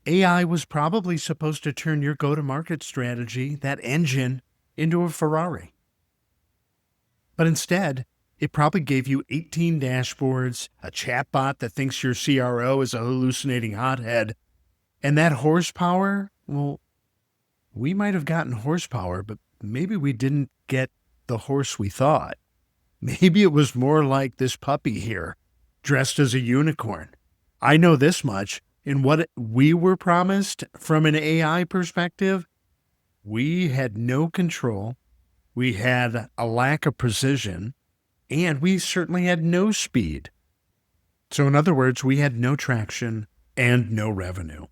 AI was probably supposed to turn your go-to-market strategy, that engine, into a Ferrari. But instead, it probably gave you 18 dashboards, a chatbot that thinks your CRO is a hallucinating hothead, and that horsepower, well, we might have gotten horsepower, but maybe we didn't get the horse we thought. Maybe it was more like this puppy here, dressed as a unicorn. I know this much. In what we were promised from an AI perspective, we had no control, we had a lack of precision, and we certainly had no speed. So in other words, we had no traction and no revenue.